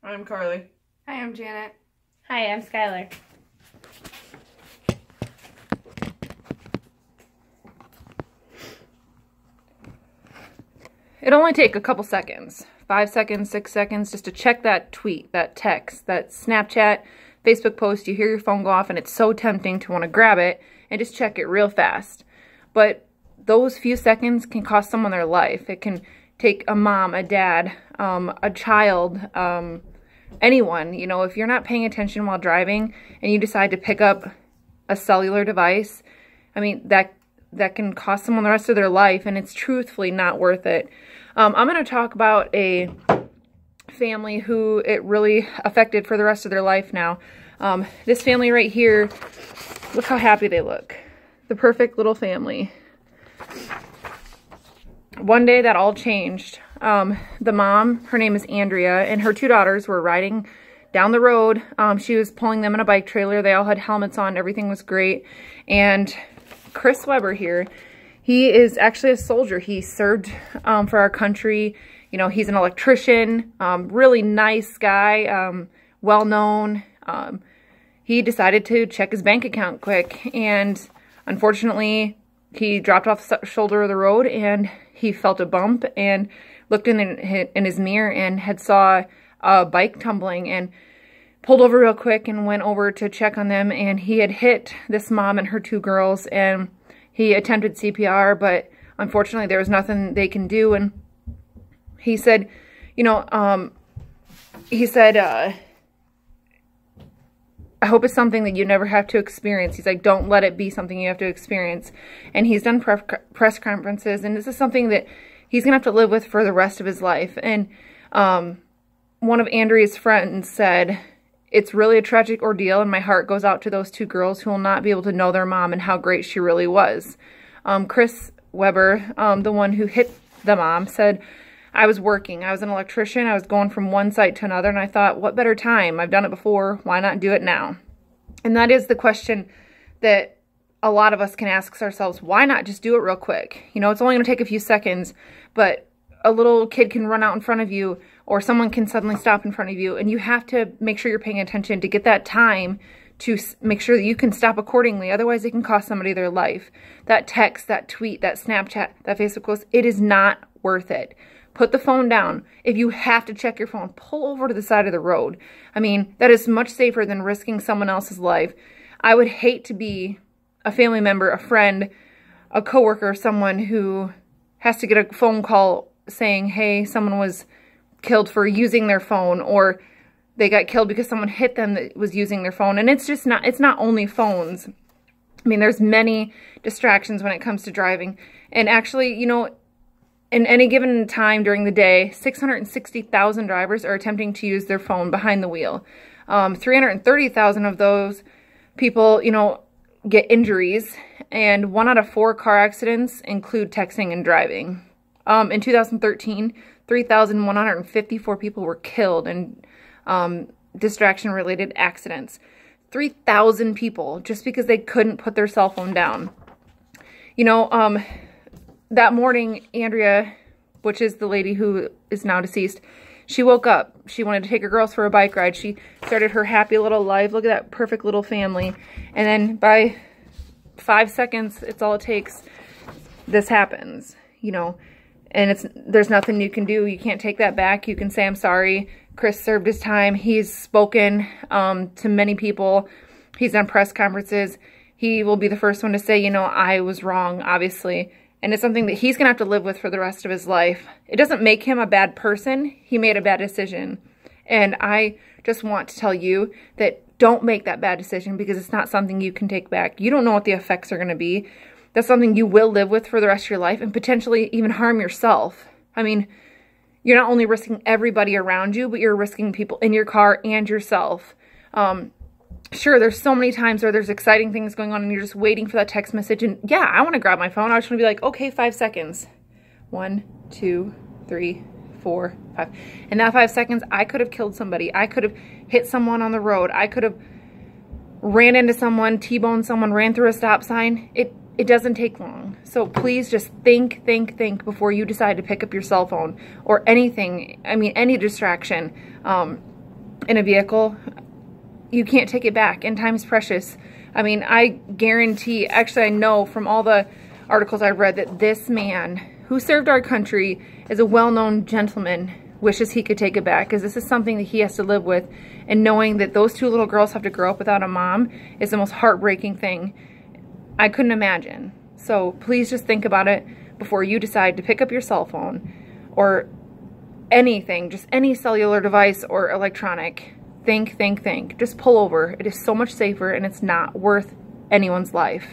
I'm Carly. Hi, I'm Janet. Hi, I'm Skylar. It'll only take a couple seconds, 5 seconds, 6 seconds, just to check that tweet, that text, that Snapchat, Facebook post. You hear your phone go off and it's so tempting to want to grab it and just check it real fast. But those few seconds can cost someone their life. It can take a mom, a dad, a child, anyone. You know, if you're not paying attention while driving and you decide to pick up a cellular device, I mean, that can cost someone the rest of their life, and it's truthfully not worth it. I'm going to talk about a family who it really affected for the rest of their life now. This family right here, look how happy they look. The perfect little family. One day that all changed. The mom, her name is Andrea, and her two daughters were riding down the road. She was pulling them in a bike trailer. They all had helmets on. Everything was great. And Chris Weber here, he is actually a soldier. He served for our country. You know, he's an electrician, really nice guy, well-known. He decided to check his bank account quick, and unfortunately, he dropped off the shoulder of the road, and he felt a bump and looked in his mirror and had saw a bike tumbling and pulled over real quick and went over to check on them, and he had hit this mom and her two girls, and he attempted CPR, but unfortunately there was nothing they can do. And he said, you know, I hope it's something that you never have to experience. He's like, don't let it be something you have to experience. And he's done press conferences, and this is something that he's gonna have to live with for the rest of his life. And one of Andrea's friends said, it's really a tragic ordeal, and my heart goes out to those two girls who will not be able to know their mom and how great she really was. Chris Weber, the one who hit the mom, said, I was working. I was an electrician. I was going from one site to another, and I thought, what better time? I've done it before. Why not do it now? And that is the question that a lot of us can ask ourselves. Why not just do it real quick? You know, it's only going to take a few seconds, but a little kid can run out in front of you, or someone can suddenly stop in front of you, and you have to make sure you're paying attention to get that time to make sure that you can stop accordingly. Otherwise, it can cost somebody their life. That text, that tweet, that Snapchat, that Facebook post, it is not worth it. Put the phone down. If you have to check your phone, pull over to the side of the road. I mean, that is much safer than risking someone else's life. I would hate to be a family member, a friend, a coworker, someone who has to get a phone call saying, hey, someone was killed for using their phone, or they got killed because someone hit them that was using their phone. And it's just not, it's not only phones. I mean, there's many distractions when it comes to driving. And actually, you know, in any given time during the day, 660,000 drivers are attempting to use their phone behind the wheel. 330,000 of those people, you know, get injuries, and 1 out of 4 car accidents include texting and driving. In 2013, 3,154 people were killed in distraction-related accidents. 3,000 people just because they couldn't put their cell phone down. You know, that morning, Andrea, which is the lady who is now deceased, she woke up. She wanted to take her girls for a bike ride. She started her happy little life. Look at that perfect little family. And then by 5 seconds, it's all it takes, this happens, you know. And there's nothing you can do. You can't take that back. You can say, I'm sorry. Chris served his time. He's spoken to many people. He's done press conferences. He will be the first one to say, you know, I was wrong, obviously. And it's something that he's going to have to live with for the rest of his life. It doesn't make him a bad person. He made a bad decision. And I just want to tell you that don't make that bad decision, because it's not something you can take back. You don't know what the effects are going to be. That's something you will live with for the rest of your life, and potentially even harm yourself. I mean, you're not only risking everybody around you, but you're risking people in your car and yourself. Sure, there's so many times where there's exciting things going on and you're just waiting for that text message, and yeah, I want to grab my phone. I just want to be like, okay, 5 seconds. 1, 2, 3, 4, 5. In that 5 seconds, I could have killed somebody. I could have hit someone on the road. I could have ran into someone, T-boned someone, ran through a stop sign. It doesn't take long. So please just think before you decide to pick up your cell phone or anything. I mean, any distraction. in a vehicle, you can't take it back, and time's precious. I mean, I guarantee, actually I know from all the articles I've read, that this man who served our country is a well-known gentleman, wishes he could take it back, because this is something that he has to live with, and knowing that those 2 little girls have to grow up without a mom is the most heartbreaking thing I couldn't imagine. So please just think about it before you decide to pick up your cell phone or anything, just any cellular device or electronic. Think. Just pull over. It is so much safer, and it's not worth anyone's life.